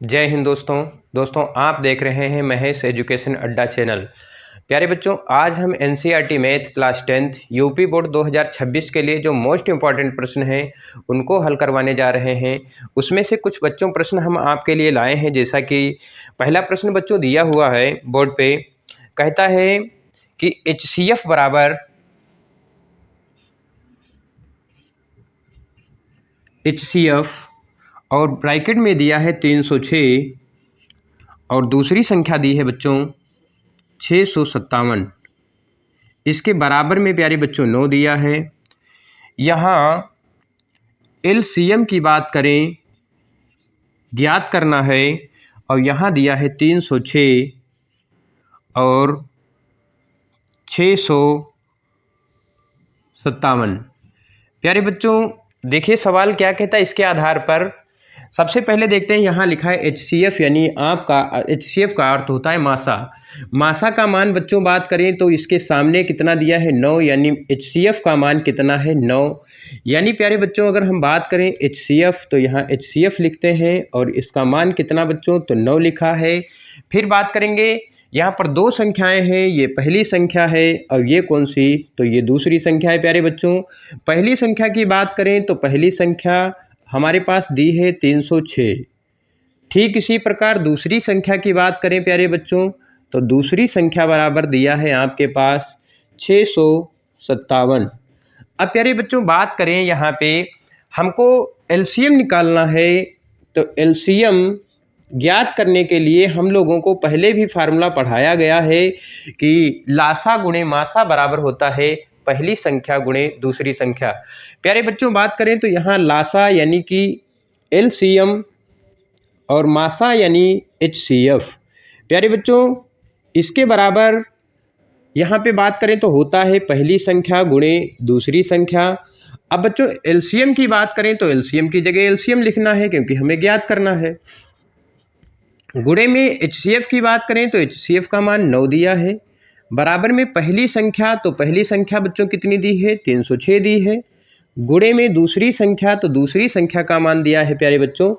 जय हिंद दोस्तों आप देख रहे हैं महेश एजुकेशन अड्डा चैनल। प्यारे बच्चों, आज हम NCERT math class 10th UP board 2026 के लिए जो मोस्ट इम्पॉर्टेंट प्रश्न हैं उनको हल करवाने जा रहे हैं। उसमें से कुछ बच्चों प्रश्न हम आपके लिए लाए हैं। जैसा कि पहला प्रश्न बच्चों दिया हुआ है बोर्ड पे, कहता है कि HCF बराबर HCF और ब्रैकेट में दिया है 306 और दूसरी संख्या दी है बच्चों 657। इसके बराबर में प्यारे बच्चों 9 दिया है। यहाँ LCM की बात करें, ज्ञात करना है, और यहाँ दिया है 306 और 657। प्यारे बच्चों देखिए सवाल क्या कहता है। इसके आधार पर सबसे पहले देखते हैं, यहाँ लिखा है HCF, यानी आपका HCF का अर्थ होता है मासा। मासा का मान बच्चों बात करें तो इसके सामने कितना दिया है 9, यानी HCF का मान कितना है 9। यानी प्यारे बच्चों अगर हम बात करें HCF तो यहाँ HCF लिखते हैं और इसका मान कितना बच्चों तो 9 लिखा है। फिर बात करेंगे, यहाँ पर दो संख्याएं हैं, ये पहली संख्या है और ये कौन सी तो ये दूसरी संख्या है। प्यारे बच्चों पहली संख्या की बात करें तो पहली संख्या हमारे पास दी है 306। ठीक इसी प्रकार दूसरी संख्या की बात करें प्यारे बच्चों तो दूसरी संख्या बराबर दिया है आपके पास 657। अब प्यारे बच्चों बात करें, यहाँ पे हमको LCM निकालना है। तो LCM ज्ञात करने के लिए हम लोगों को पहले भी फार्मूला पढ़ाया गया है कि लासा गुणे मासा बराबर होता है पहली संख्या गुणे दूसरी संख्या। प्यारे बच्चों बात करें तो यहाँ लासा यानी कि LCM और मासा यानी HCF। प्यारे बच्चों इसके बराबर यहाँ पे बात करें तो होता है पहली संख्या गुणे दूसरी संख्या। अब बच्चों LCM की बात करें तो LCM की जगह LCM लिखना है क्योंकि हमें ज्ञात करना है। गुणे में HCF की बात करें तो HCF का मान 9 दिया है। बराबर में पहली संख्या, तो पहली संख्या बच्चों कितनी दी है 306 दी है। गुणे में दूसरी संख्या, तो दूसरी संख्या का मान दिया है प्यारे बच्चों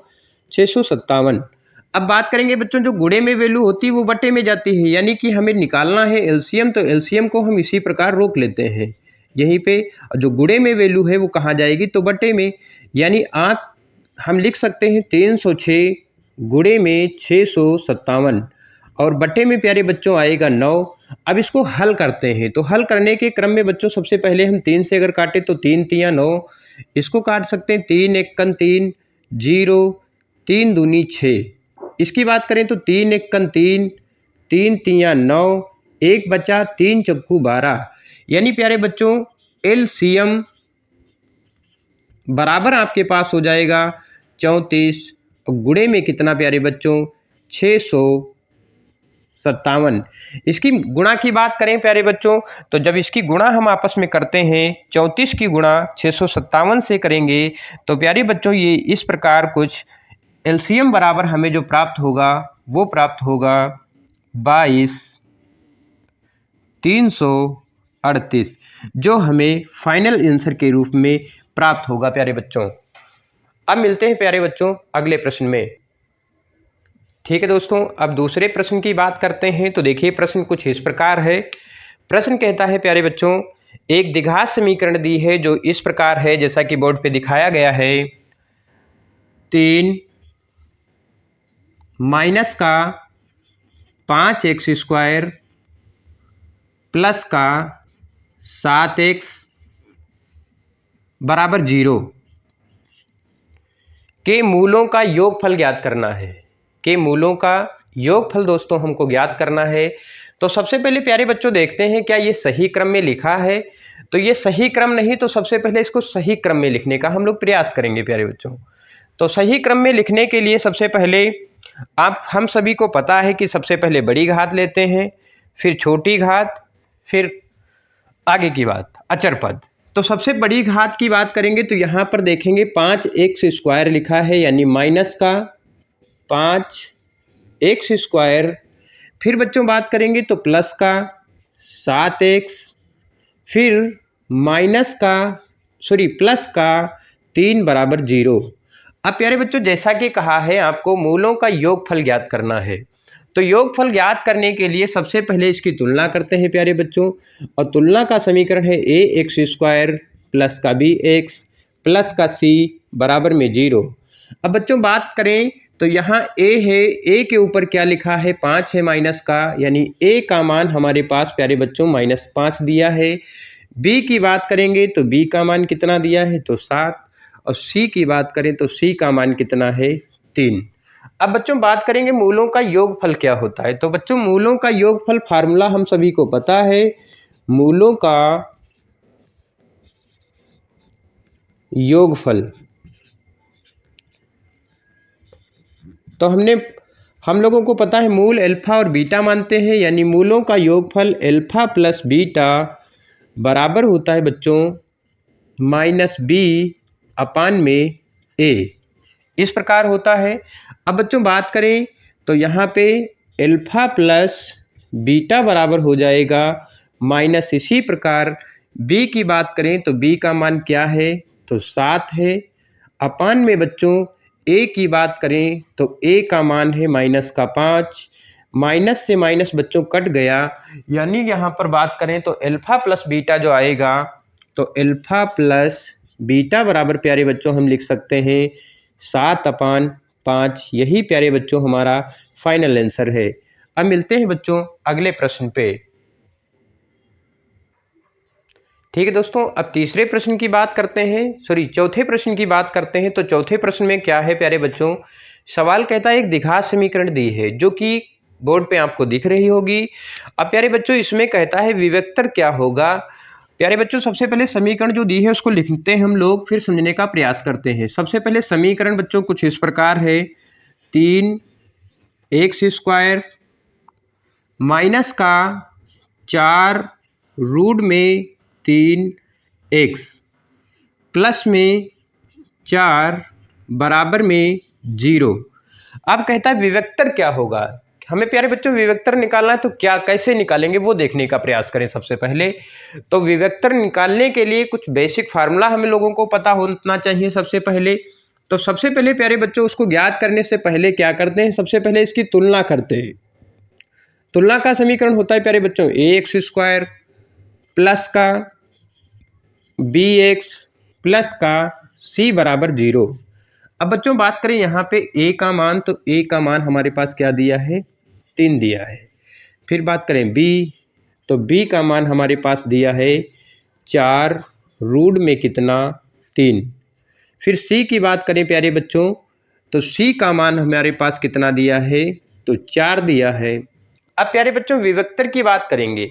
657। अब बात करेंगे बच्चों, जो गुणे में वैल्यू होती है वो बटे में जाती है, यानी कि हमें निकालना है LCM, तो LCM को हम इसी प्रकार रोक लेते हैं यहीं पे। जो गुणे में वैल्यू है वो कहाँ जाएगी तो बटे में, यानी हम लिख सकते हैं 306 गुणे में 657 और बटे में प्यारे बच्चों आएगा 9। अब इसको हल करते हैं, तो हल करने के क्रम में बच्चों सबसे पहले हम 3 से अगर काटे तो 3 तियाँ 9, इसको काट सकते हैं 3 एकन 3, 0, 3 दूनी 6। इसकी बात करें तो 3 एकन 3, 3 तियाँ 9, एक बचा 3 चक्कू 12। यानी प्यारे बच्चों LCM बराबर आपके पास हो जाएगा 34 और गुणे में कितना प्यारे बच्चों 657। इसकी गुणा की बात करें प्यारे बच्चों तो जब इसकी गुणा हम आपस में करते हैं 34 की गुणा 657 से करेंगे तो प्यारे बच्चों ये इस प्रकार कुछ LCM बराबर हमें जो प्राप्त होगा वो प्राप्त होगा 22,338, जो हमें फाइनल आंसर के रूप में प्राप्त होगा प्यारे बच्चों। अब मिलते हैं प्यारे बच्चों अगले प्रश्न में। ठीक है दोस्तों, अब दूसरे प्रश्न की बात करते हैं। तो देखिए प्रश्न कुछ इस प्रकार है। प्रश्न कहता है प्यारे बच्चों, एक द्विघात समीकरण दी है जो इस प्रकार है जैसा कि बोर्ड पे दिखाया गया है। 3 माइनस का 5x² प्लस का 7x बराबर 0 के मूलों का योगफल ज्ञात करना है। के मूलों का योगफल दोस्तों हमको ज्ञात करना है। तो सबसे पहले प्यारे बच्चों देखते हैं क्या ये सही क्रम में लिखा है। तो ये सही क्रम नहीं, तो सबसे पहले इसको सही क्रम में लिखने का हम लोग प्रयास करेंगे प्यारे बच्चों। तो सही क्रम में लिखने के लिए सबसे पहले हम सभी को पता है कि सबसे पहले बड़ी घात लेते हैं, फिर छोटी घात, फिर आगे की बात अचर पद। तो सबसे बड़ी घात की बात करेंगे तो यहाँ पर देखेंगे 5x² लिखा है, यानी माइनस का 5x²। फिर बच्चों बात करेंगे तो प्लस का 7x, फिर प्लस का 3 बराबर 0। अब प्यारे बच्चों जैसा कि कहा है आपको मूलों का योगफल ज्ञात करना है, तो योगफल ज्ञात करने के लिए सबसे पहले इसकी तुलना करते हैं प्यारे बच्चों। और तुलना का समीकरण है ए एक्स स्क्वायर प्लस का बी एक्स प्लस का सी बराबर में 0। अब बच्चों बात करें तो यहाँ ए है, ए के ऊपर क्या लिखा है 5 है माइनस का, यानी ए का मान हमारे पास प्यारे बच्चों -5 दिया है। बी की बात करेंगे तो बी का मान कितना दिया है तो 7, और सी की बात करें तो सी का मान कितना है 3। अब बच्चों बात करेंगे मूलों का योगफल क्या होता है। तो बच्चों मूलों का योगफल फार्मूला हम सभी को पता है। मूलों का योगफल तो हम लोगों को पता है मूल अल्फा और बीटा मानते हैं, यानी मूलों का योगफल अल्फा प्लस बीटा बराबर होता है बच्चों -b अपान में a, इस प्रकार होता है। अब बच्चों बात करें तो यहाँ पे अल्फा प्लस बीटा बराबर हो जाएगा माइनस, इसी प्रकार b की बात करें तो b का मान क्या है तो 7 है, अपान में बच्चों a की बात करें तो a का मान है -5, माइनस से माइनस बच्चों कट गया, यानी यहाँ पर बात करें तो अल्फा प्लस बीटा जो आएगा तो अल्फा प्लस बीटा बराबर प्यारे बच्चों हम लिख सकते हैं 7/5। यही प्यारे बच्चों हमारा फाइनल आंसर है। अब मिलते हैं बच्चों अगले प्रश्न पे। ठीक है दोस्तों, अब तीसरे प्रश्न की बात करते हैं, चौथे प्रश्न की बात करते हैं। तो चौथे प्रश्न में क्या है प्यारे बच्चों, सवाल कहता है एक द्विघात समीकरण दी है जो कि बोर्ड पे आपको दिख रही होगी। अब प्यारे बच्चों इसमें कहता है विवेक्तर क्या होगा। प्यारे बच्चों सबसे पहले समीकरण जो दी है उसको लिखते हैं हम लोग, फिर समझने का प्रयास करते हैं। सबसे पहले समीकरण बच्चों कुछ इस प्रकार है, 3x² माइनस का 4 रूट में 3x प्लस में 4 बराबर में 0। अब कहता है विवेक्तर क्या होगा। हमें प्यारे बच्चों विवेक्तर निकालना है, तो क्या कैसे निकालेंगे वो देखने का प्रयास करें। सबसे पहले तो विवेक्तर निकालने के लिए कुछ बेसिक फार्मूला हमें लोगों को पता होना चाहिए सबसे पहले। तो सबसे पहले प्यारे बच्चों उसको ज्ञात करने से पहले क्या करते हैं, सबसे पहले इसकी तुलना करते हैं। तुलना का समीकरण होता है प्यारे बच्चों ax² प्लस का bx प्लस का c बराबर 0। अब बच्चों बात करें यहाँ पे a का मान, तो a का मान हमारे पास क्या दिया है 3 दिया है। फिर बात करें b, तो b का मान हमारे पास दिया है 4 रूट में कितना 3। फिर c की बात करें प्यारे बच्चों, तो c का मान हमारे पास कितना दिया है तो 4 दिया है। अब प्यारे बच्चों विवेक्तर की बात करेंगे,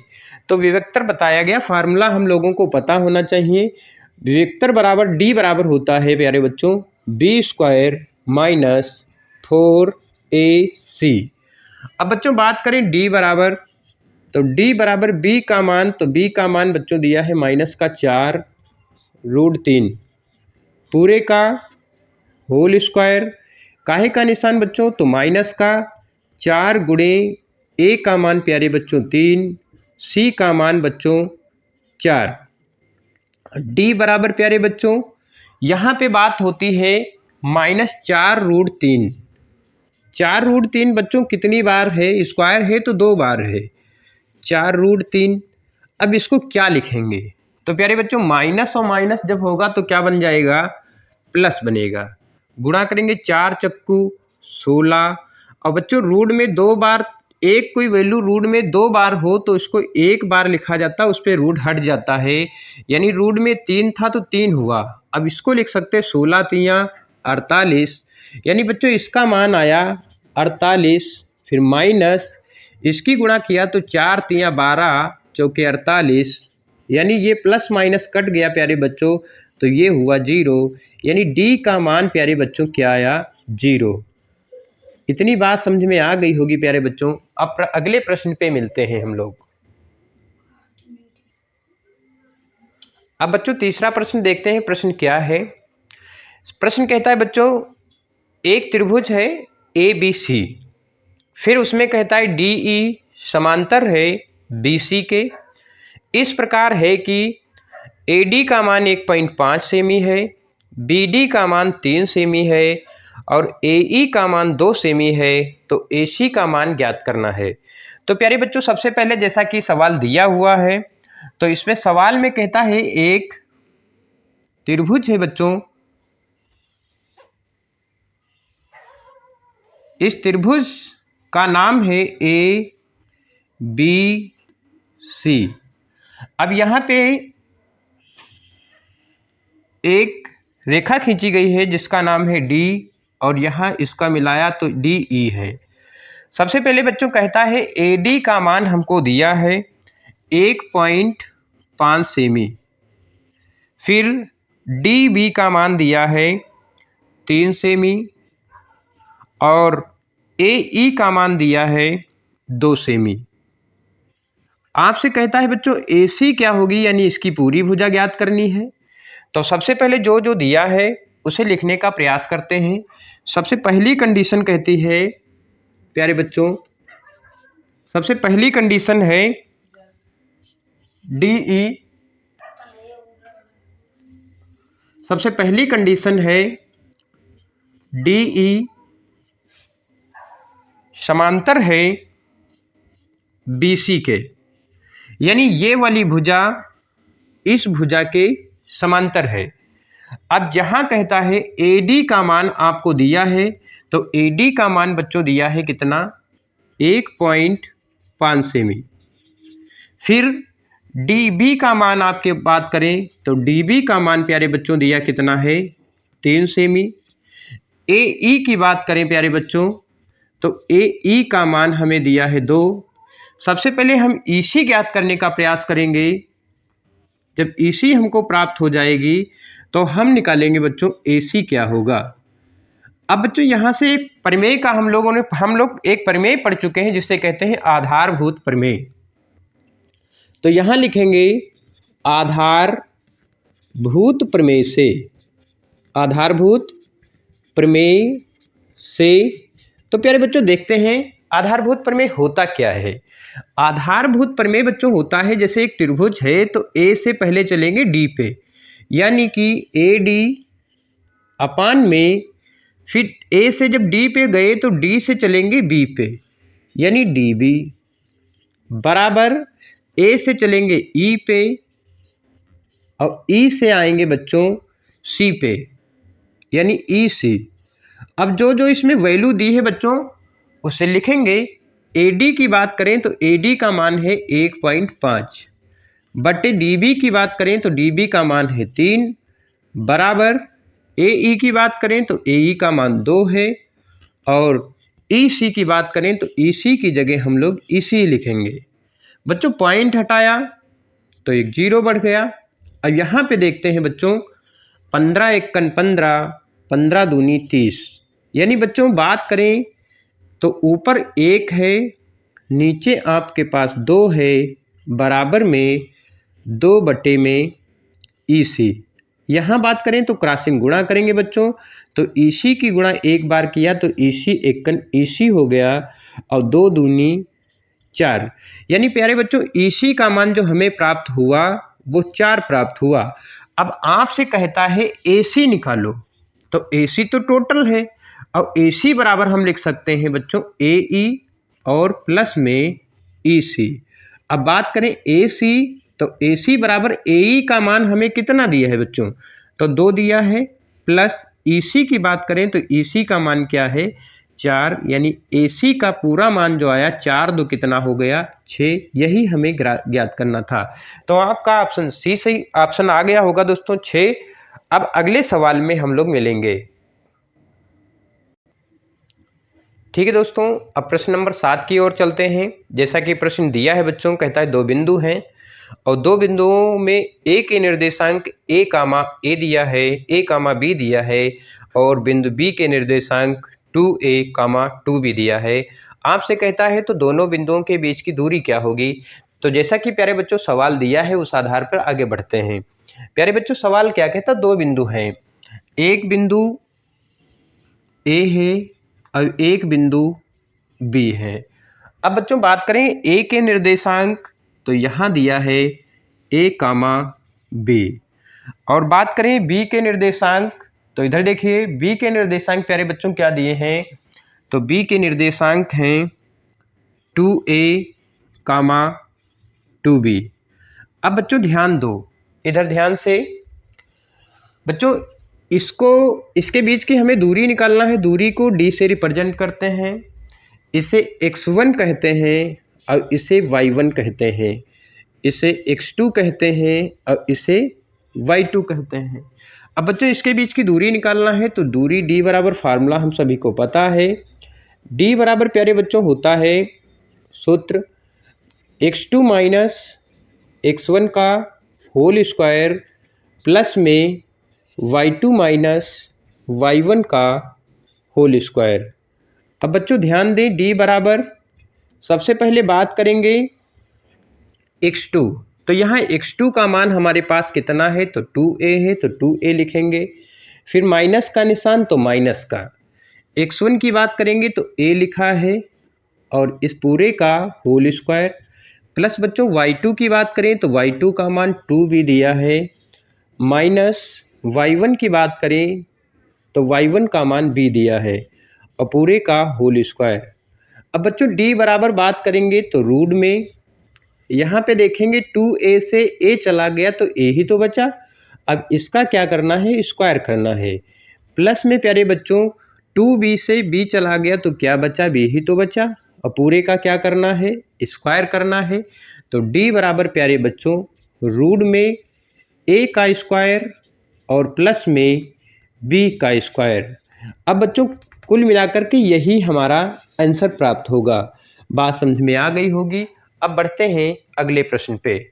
तो विवेक्तर बताया गया फार्मूला हम लोगों को पता होना चाहिए। विवेक्तर बराबर d बराबर होता है प्यारे बच्चों b² माइनस 4ac। अब बच्चों बात करें d बराबर, तो d बराबर b का मान, तो b का मान बच्चों दिया है -4 रूट 3 पूरे का होल स्क्वायर, काहे का निशान बच्चों तो माइनस का 4 गुणे a का मान प्यारे बच्चों 3, c का मान बच्चों 4। d बराबर प्यारे बच्चों यहाँ पे बात होती है -4 रूट 3। 4 रूट 3 बच्चों कितनी बार है, स्क्वायर है तो 2 बार है, 4 रूट 3। अब इसको क्या लिखेंगे, तो प्यारे बच्चों माइनस और माइनस जब होगा तो क्या बन जाएगा प्लस बनेगा। गुणा करेंगे 4 चक्कू 16। और बच्चों रूट में 2 बार, एक कोई वैल्यू रूट में 2 बार हो तो इसको 1 बार लिखा जाता है, उस पर रूट हट जाता है। यानी रूट में 3 था तो 3 हुआ। अब इसको लिख सकते हैं 16 3 48, यानी बच्चों इसका मान आया 48। फिर माइनस इसकी गुणा किया तो 4 3 12 चौके 48, यानी ये प्लस माइनस कट गया प्यारे बच्चों, तो ये हुआ 0। यानी d का मान प्यारे बच्चों क्या आया 0। इतनी बात समझ में आ गई होगी प्यारे बच्चों। अब अगले प्रश्न पे मिलते हैं हम लोग। अब बच्चों तीसरा प्रश्न देखते हैं, प्रश्न क्या है। प्रश्न कहता है बच्चों एक त्रिभुज है ABC, फिर उसमें कहता है DE समांतर है BC के, इस प्रकार है कि AD का मान 1.5 सेमी है, BD का मान 3 सेमी है और AE का मान 2 सेमी है, तो AC का मान ज्ञात करना है। तो प्यारे बच्चों, सबसे पहले जैसा कि सवाल दिया हुआ है, तो इसमें सवाल में कहता है एक त्रिभुज है बच्चों, इस त्रिभुज का नाम है ABC। अब यहाँ पे एक रेखा खींची गई है जिसका नाम है D और यहाँ इसका मिलाया तो DE है। सबसे पहले बच्चों कहता है AD का मान हमको दिया है 1.5 सेमी, फिर DB का मान दिया है 3 सेमी और AE का मान दिया है 2 सेमी। आपसे कहता है बच्चों AC क्या होगी, यानी इसकी पूरी भुजा ज्ञात करनी है। तो सबसे पहले जो जो दिया है उसे लिखने का प्रयास करते हैं। सबसे पहली कंडीशन कहती है प्यारे बच्चों, सबसे पहली कंडीशन है DE, सबसे पहली कंडीशन है DE समांतर है BC के, यानी ये वाली भुजा इस भुजा के समांतर है। अब यहाँ कहता है AD का मान आपको दिया है, तो AD का मान बच्चों दिया है कितना, 1.5 सेमी। फिर DB का मान आपके बात करें तो DB का मान प्यारे बच्चों दिया कितना है, 3 सेमी। AE की बात करें प्यारे बच्चों तो AE का मान हमें दिया है 2। सबसे पहले हम EC ज्ञात करने का प्रयास करेंगे। जब EC हमको प्राप्त हो जाएगी तो हम निकालेंगे बच्चों AC क्या होगा। अब बच्चों यहाँ से एक प्रमेय का हम लोग एक प्रमेय पढ़ चुके हैं जिसे कहते हैं आधारभूत प्रमेय। तो यहाँ लिखेंगे आधारभूत प्रमेय से, आधारभूत प्रमेय से। तो प्यारे बच्चों देखते हैं आधारभूत प्रमेय होता क्या है। आधारभूत प्रमेय बच्चों होता है जैसे एक त्रिभुज है तो A से पहले चलेंगे D पे, यानी कि AD अपान में, फिर A से जब D पे गए तो D से चलेंगे B पे, यानी DB बराबर A से चलेंगे E पे और E से आएंगे बच्चों C पे, यानी EC। अब जो जो इसमें वैल्यू दी है बच्चों उसे लिखेंगे। AD की बात करें तो AD का मान है 1.5 बटे DB की बात करें तो DB का मान है 3 बराबर AE की बात करें तो AE का मान 2 है और EC की बात करें तो EC की जगह हम लोग EC लिखेंगे। बच्चों पॉइंट हटाया तो एक 0 बढ़ गया। अब यहाँ पे देखते हैं बच्चों 15 एकन 15, 15 दूनी 30, यानी बच्चों बात करें तो ऊपर 1 है, नीचे आपके पास 2 है, बराबर में 2 बटे में EC। यहाँ बात करें तो क्रॉसिंग गुणा करेंगे बच्चों, तो EC की गुणा एक बार किया तो EC एकन EC हो गया और 2 दूनी 4, यानी प्यारे बच्चों EC का मान जो हमें प्राप्त हुआ वो 4 प्राप्त हुआ। अब आपसे कहता है AC निकालो, तो AC तो टोटल है और AC बराबर हम लिख सकते हैं बच्चों AE और प्लस में EC। अब बात करें AC तो AC बराबर AE का मान हमें कितना दिया है बच्चों, तो 2 दिया है, प्लस EC की बात करें तो EC का मान क्या है 4, यानी AC का पूरा मान जो आया 4 2 कितना हो गया 6, यही हमें ज्ञात करना था। तो आपका ऑप्शन सी सही ऑप्शन आ गया होगा दोस्तों 6। अब अगले सवाल में हम लोग मिलेंगे। ठीक है दोस्तों, अब प्रश्न नंबर 7 की ओर चलते हैं। जैसा कि प्रश्न दिया है बच्चों, कहता है 2 बिंदु हैं और 2 बिंदुओं में A के निर्देशांक A, A दिया है, A, B दिया है और बिंदु B के निर्देशांक 2A, 2B दिया है। आपसे कहता है तो दोनों बिंदुओं के बीच की दूरी क्या होगी। तो जैसा कि प्यारे बच्चों सवाल दिया है उस आधार पर आगे बढ़ते हैं। प्यारे बच्चों सवाल क्या कहता, 2 बिंदु हैं, एक बिंदु A है और एक बिंदु B है। अब बच्चों बात करें A के निर्देशांक तो यहाँ दिया है A, B और बात करें B के निर्देशांक तो इधर देखिए b के निर्देशांक प्यारे बच्चों क्या दिए हैं, तो b के निर्देशांक हैं 2a, 2b। अब बच्चों ध्यान दो, इधर ध्यान से बच्चों, इसके बीच की हमें दूरी निकालना है। दूरी को d से रिप्रेजेंट करते हैं, इसे x1 कहते हैं और इसे y1 कहते हैं, इसे x2 कहते हैं और इसे y2 कहते हैं। अब बच्चों इसके बीच की दूरी निकालना है, तो दूरी d बराबर फार्मूला हम सभी को पता है। d बराबर प्यारे बच्चों होता है सूत्र x2 माइनस x1 का होल स्क्वायर प्लस में y2 माइनस y1 का होल स्क्वायर। अब बच्चों ध्यान दें, d बराबर सबसे पहले बात करेंगे x2, तो यहाँ x2 का मान हमारे पास कितना है, तो 2a है, तो 2a लिखेंगे। फिर माइनस का निशान, तो माइनस का। x1 की बात करेंगे तो a लिखा है और इस पूरे का होल स्क्वायर, प्लस बच्चों y2 की बात करें तो y2 का मान 2 भी दिया है, माइनस y1 की बात करें तो y1 का मान भी दिया है और पूरे का होल स्क्वायर। अब बच्चों d बराबर बात करेंगे तो रूट में, यहाँ पे देखेंगे 2a से a चला गया तो a ही तो बचा। अब इसका क्या करना है, स्क्वायर करना है। प्लस में प्यारे बच्चों 2b से b चला गया तो क्या बचा, b ही तो बचा और पूरे का क्या करना है, स्क्वायर करना है। तो d बराबर प्यारे बच्चों रूट में a का स्क्वायर और प्लस में b का स्क्वायर। अब बच्चों कुल मिलाकर के यही हमारा आंसर प्राप्त होगा। बात समझ में आ गई होगी। अब बढ़ते हैं अगले प्रश्न पे।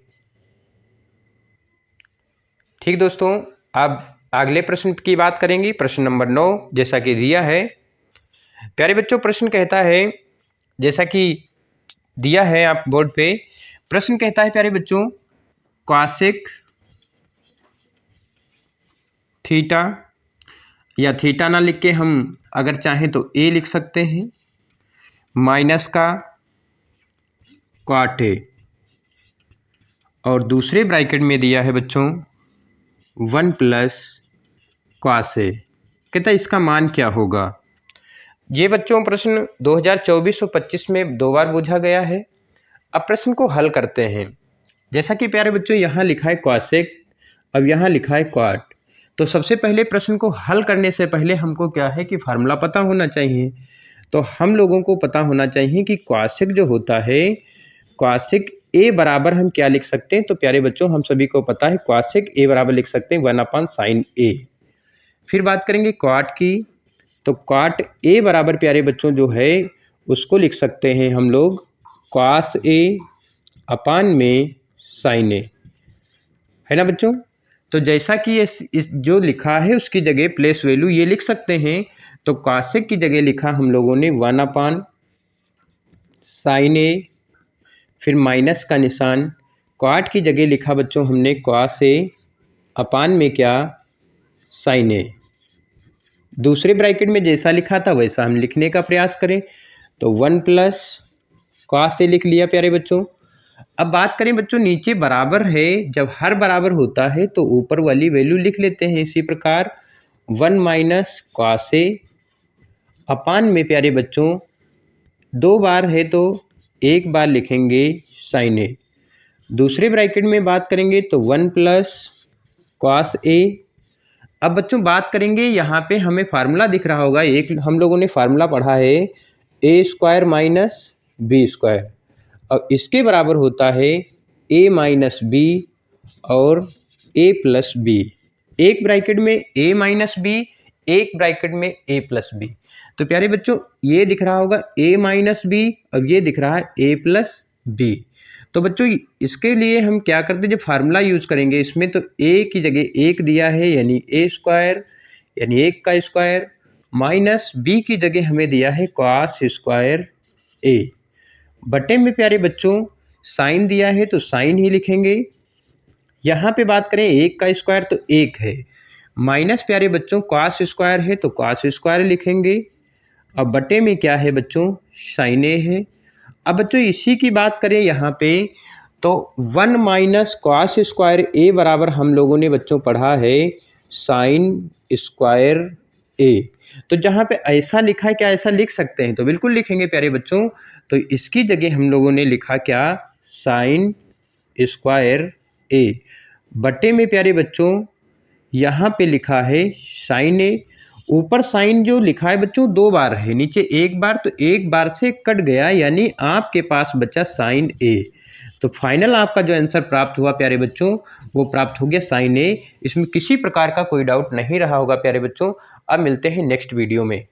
ठीक दोस्तों, अब अगले प्रश्न की बात करेंगे, प्रश्न नंबर 9, जैसा कि दिया है। प्यारे बच्चों प्रश्न कहता है, जैसा कि दिया है आप बोर्ड पे, प्रश्न कहता है प्यारे बच्चों कॉसेक थीटा, या थीटा ना लिख के हम अगर चाहें तो a लिख सकते हैं, माइनस का कॉट ए, और दूसरे ब्रैकेट में दिया है बच्चों 1 प्लस कॉस ए। कहता है इसका मान क्या होगा। ये बच्चों प्रश्न 2024 और 25 में 2 बार पूछा गया है। अब प्रश्न को हल करते हैं। जैसा कि प्यारे बच्चों यहाँ लिखा है कॉसेक, अब यहाँ लिखा है कॉट, तो सबसे पहले प्रश्न को हल करने से पहले हमको क्या है कि फार्मूला पता होना चाहिए। तो हम लोगों को पता होना चाहिए कि कॉसेक जो होता है, कॉसेक ए बराबर हम क्या लिख सकते हैं, तो प्यारे बच्चों हम सभी को पता है कॉसेक ए बराबर लिख सकते हैं 1/sin ए। फिर बात करेंगे कॉट की, तो कॉट ए बराबर प्यारे बच्चों जो है उसको लिख सकते हैं हम लोग कॉस ए अपान में साइन ए, है ना बच्चों। तो जैसा कि इस जो लिखा है उसकी जगह प्लेस वैल्यू ये लिख सकते हैं, तो कॉसेक की जगह लिखा हम लोगों ने 1/sin ए, फिर माइनस का निशान, कॉट की जगह लिखा बच्चों हमने कॉस ए अपान में क्या, साइन ए। दूसरे ब्रैकेट में जैसा लिखा था वैसा हम लिखने का प्रयास करें, तो 1 प्लस कॉस ए लिख लिया प्यारे बच्चों। अब बात करें बच्चों नीचे बराबर है, जब हर बराबर होता है तो ऊपर वाली वैल्यू लिख लेते हैं। इसी प्रकार 1 माइनस कॉस ए अपान में प्यारे बच्चों 2 बार है तो 1 बार लिखेंगे साइन ए। दूसरे ब्रैकेट में बात करेंगे तो 1 प्लस कॉस ए। अब बच्चों बात करेंगे, यहाँ पे हमें फार्मूला दिख रहा होगा, एक हम लोगों ने फार्मूला पढ़ा है ए स्क्वायर माइनस बी स्क्वायर, और इसके बराबर होता है a माइनस बी और a प्लस बी। एक ब्रैकेट में a माइनस बी, एक ब्रैकेट में a प्लस बी। तो प्यारे बच्चों ये दिख रहा होगा a माइनस बी और ये दिख रहा है a प्लस बी। तो बच्चों इसके लिए हम क्या करते हैं, जब फार्मूला यूज करेंगे इसमें, तो a की जगह 1 दिया है यानी a स्क्वायर, यानी 1 का स्क्वायर, माइनस b की जगह हमें दिया है कॉस स्क्वायर a, बटे में प्यारे बच्चों साइन दिया है तो साइन ही लिखेंगे। यहाँ पे बात करें 1 का स्क्वायर तो 1 है, माइनस प्यारे बच्चों कॉस स्क्वायर है तो कॉस स्क्वायर लिखेंगे, अब बटे में क्या है बच्चों साइन ए है। अब बच्चों इसी की बात करें यहाँ पे, तो 1 माइनस कॉस स्क्वायर ए बराबर हम लोगों ने बच्चों पढ़ा है साइन स्क्वायर ए। तो जहाँ पे ऐसा लिखा है, क्या ऐसा लिख सकते हैं? तो बिल्कुल लिखेंगे प्यारे बच्चों। तो इसकी जगह हम लोगों ने लिखा क्या? साइन स्क्वायर ए बटे में प्यारे बच्चों यहाँ पे लिखा है साइन ए। ऊपर साइन जो लिखा है बच्चों 2 बार है, नीचे 1 बार, तो 1 बार से कट गया, यानी आपके पास बचा साइन ए। तो फाइनल आपका जो आंसर प्राप्त हुआ प्यारे बच्चों, वो प्राप्त हो गया साइन ए। इसमें किसी प्रकार का कोई डाउट नहीं रहा होगा प्यारे बच्चों। अब मिलते हैं नेक्स्ट वीडियो में।